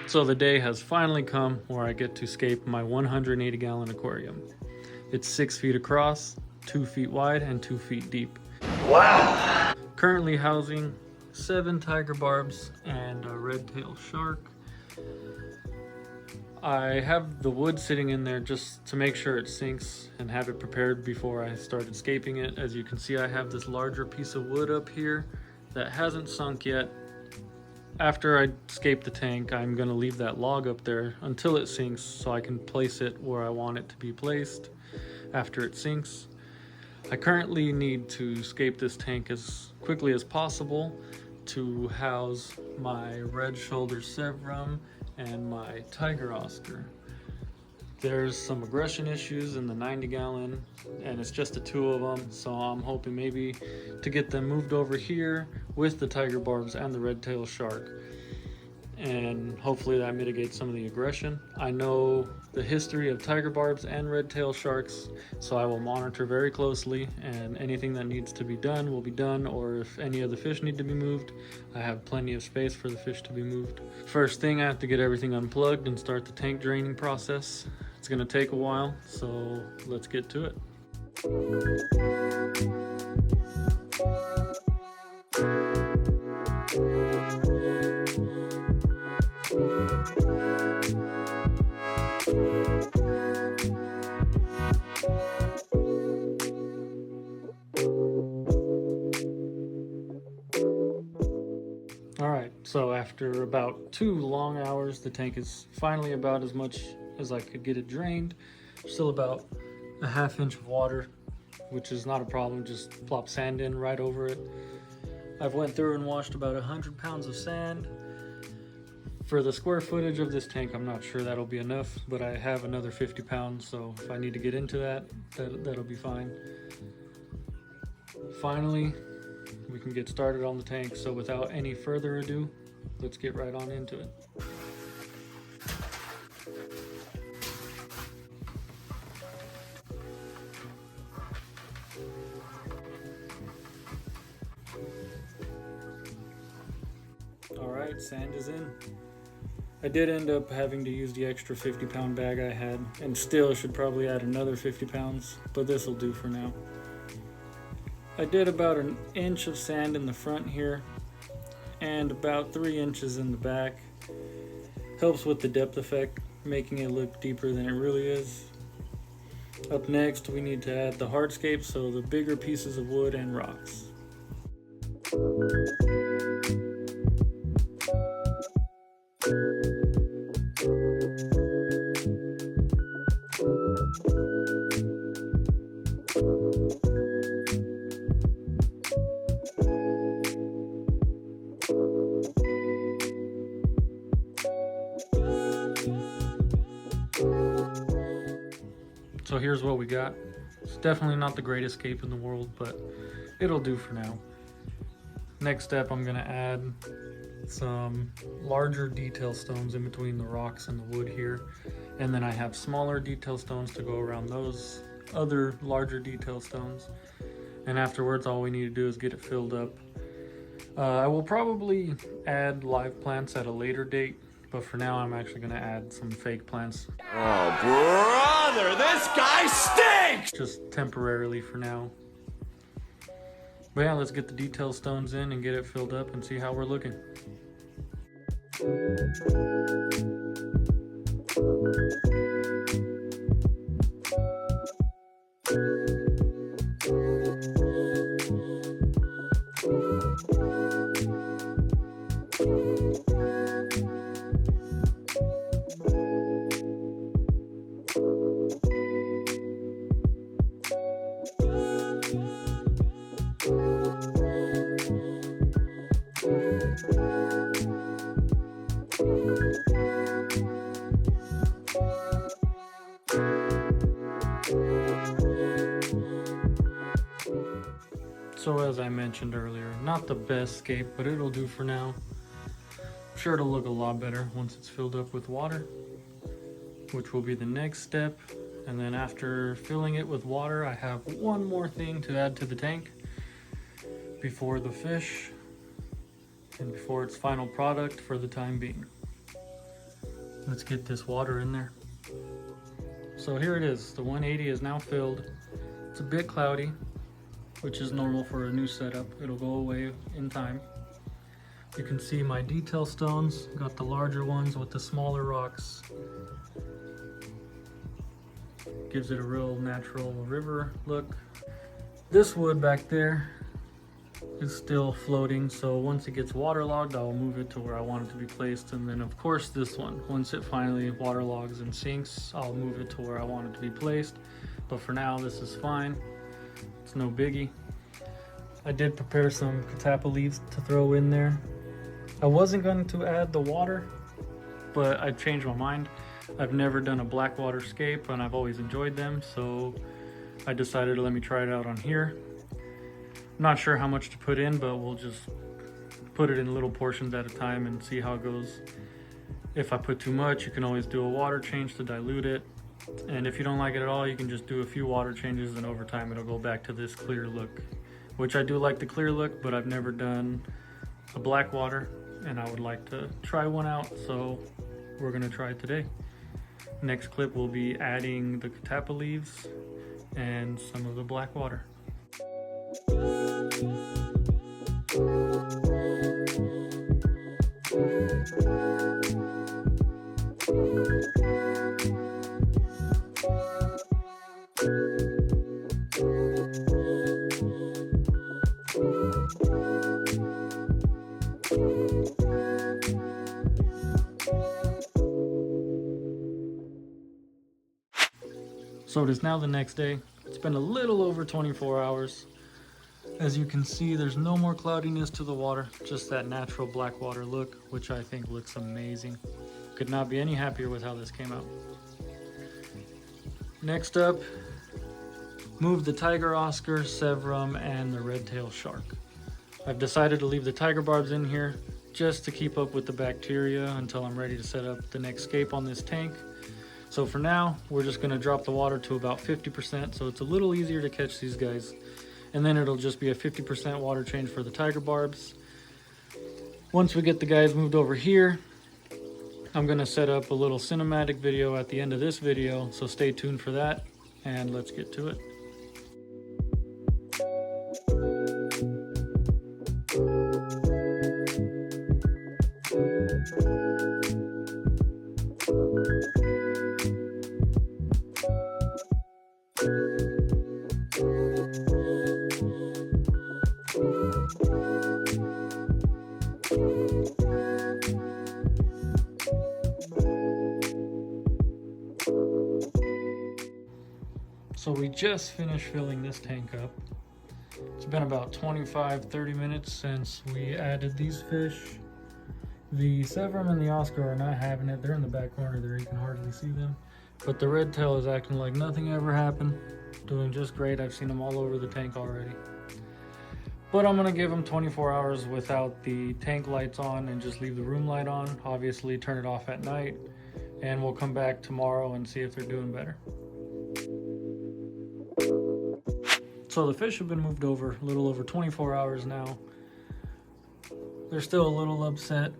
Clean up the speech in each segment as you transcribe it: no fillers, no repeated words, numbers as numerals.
So the day has finally come where I get to scape my 180-gallon aquarium. It's 6 feet across, 2 feet wide, and 2 feet deep. Wow! Currently housing 7 tiger barbs and a red-tailed shark. I have the wood sitting in there just to make sure it sinks and have it prepared before I started scaping it. As you can see, I have this larger piece of wood up here that hasn't sunk yet. After I scape the tank, I'm going to leave that log up there until it sinks so I can place it where I want it to be placed after it sinks. I currently need to scape this tank as quickly as possible to house my red shoulder sevrum and my tiger oscar. There's some aggression issues in the 90-gallon, and it's just the 2 of them, so I'm hoping maybe to get them moved over here with the tiger barbs and the red-tailed shark, and hopefully that mitigates some of the aggression. I know the history of tiger barbs and red-tailed sharks, so I will monitor very closely, and anything that needs to be done will be done, or if any of the fish need to be moved, I have plenty of space for the fish to be moved. First thing, I have to get everything unplugged and start the tank draining process. It's gonna take a while, so let's get to it. All right, so after about 2 long hours, the tank is finally about as much as I could get it drained. Still about a ½ inch of water, which is not a problem, just plop sand in right over it. I've went through and washed about 100 pounds of sand. For the square footage of this tank, I'm not sure that'll be enough, but I have another 50 pounds, so if I need to get into that'll be fine. Finally, we can get started on the tank, so without any further ado, let's get right on into it. Alright, sand is in. I did end up having to use the extra 50-pound bag I had, and still should probably add another 50 pounds, but this will do for now. I did about 1 inch of sand in the front here, and about 3 inches in the back. Helps with the depth effect, making it look deeper than it really is. Up next, we need to add the hardscape, so the bigger pieces of wood and rocks. So here's what we got. It's definitely not the greatest scape in the world, but it'll do for now. Next step, I'm gonna add some larger detail stones in between the rocks and the wood here. And then I have smaller detail stones to go around those other larger detail stones. And afterwards, all we need to do is get it filled up. I will probably add live plants at a later date, but for now I'm actually gonna add some fake plants. Oh, brother, this guy stinks! Just temporarily for now. But yeah, let's get the detail stones in and get it filled up and see how we're looking. So as I mentioned earlier, not the best scape, but it'll do for now. I'm sure it'll look a lot better once it's filled up with water, which will be the next step. And then after filling it with water, I have one more thing to add to the tank before the fish. and before its final product for the time being. Let's get this water in there. So here it is, the 180 is now filled. It's a bit cloudy, which is normal for a new setup. It'll go away in time. You can see my detail stones, got the larger ones with the smaller rocks. Gives it a real natural river look. This wood back there is still floating, so once it gets waterlogged, I'll move it to where I want it to be placed. And then of course this one, once it finally waterlogs and sinks, I'll move it to where I want it to be placed. But for now, this is fine. It's no biggie. I did prepare some catappa leaves to throw in there. I wasn't going to add the water, but I changed my mind. I've never done a black water scape and I've always enjoyed them, so I decided to let me try it out on here. I'm not sure how much to put in, but we'll just put it in little portions at a time and see how it goes. If I put too much, you can always do a water change to dilute it. And if you don't like it at all, you can just do a few water changes and over time it'll go back to this clear look. Which I do like the clear look, but I've never done a black water and I would like to try one out, so we're gonna try it today. Next clip will be adding the catappa leaves and some of the black water. So it is now the next day. It's been a little over 24 hours. As you can see, there's no more cloudiness to the water, just that natural black water look, which I think looks amazing. Could not be any happier with how this came out. Next up, move the tiger oscar, severum, and the red-tailed shark. I've decided to leave the tiger barbs in here just to keep up with the bacteria until I'm ready to set up the next scape on this tank. So for now, we're just gonna drop the water to about 50%, so it's a little easier to catch these guys. And then it'll just be a 50% water change for the tiger barbs. Once we get the guys moved over here, I'm gonna set up a little cinematic video at the end of this video, so stay tuned for that, and let's get to it. So we just finished filling this tank up. It's been about 25-30 minutes since we added these fish. The severum and the oscar are not having it. They're in the back corner there, you can hardly see them. But the red tail is acting like nothing ever happened. Doing just great. I've seen them all over the tank already. But I'm gonna give them 24 hours without the tank lights on and just leave the room light on. Obviously turn it off at night, and we'll come back tomorrow and see if they're doing better. So the fish have been moved over a little over 24 hours now. They're still a little upset,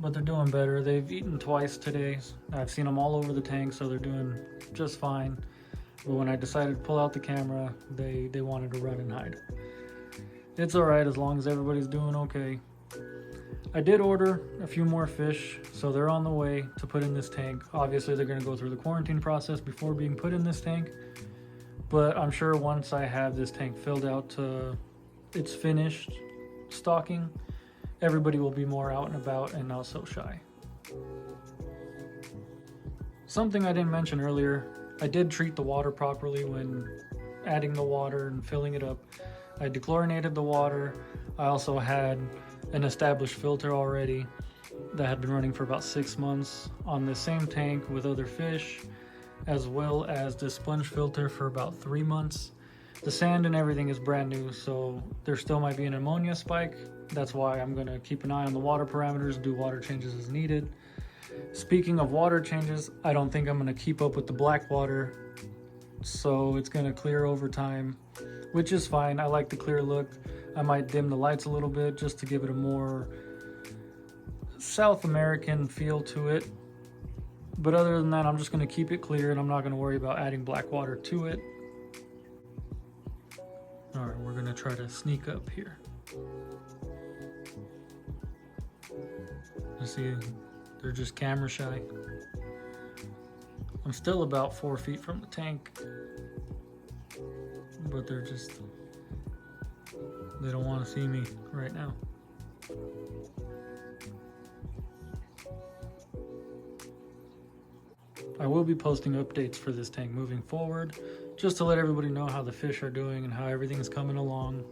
but they're doing better. They've eaten twice today. I've seen them all over the tank, so they're doing just fine. But when I decided to pull out the camera, they wanted to run and hide. It's all right as long as everybody's doing okay. I did order a few more fish, so they're on the way to put in this tank. Obviously, they're gonna go through the quarantine process before being put in this tank. But I'm sure once I have this tank filled out to its finished stocking, everybody will be more out and about and not so shy. Something I didn't mention earlier, I did treat the water properly when adding the water and filling it up. I dechlorinated the water. I also had an established filter already that had been running for about 6 months on the same tank with other fish, as well as this sponge filter for about 3 months. The sand and everything is brand new, so there still might be an ammonia spike. That's why I'm gonna keep an eye on the water parameters, do water changes as needed. Speaking of water changes, I don't think I'm gonna keep up with the black water, so it's gonna clear over time, which is fine. I like the clear look. I might dim the lights a little bit just to give it a more South American feel to it. But other than that, I'm just going to keep it clear and I'm not going to worry about adding black water to it. All right, we're going to try to sneak up here. You see, they're just camera shy. I'm still about 4 feet from the tank, but they don't want to see me right now. I will be posting updates for this tank moving forward, just to let everybody know how the fish are doing and how everything is coming along,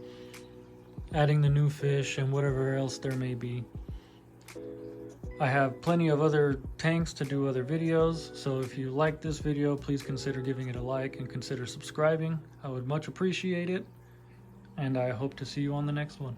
adding the new fish and whatever else there may be. I have plenty of other tanks to do other videos, so if you like this video, please consider giving it a like and consider subscribing. I would much appreciate it, and I hope to see you on the next one.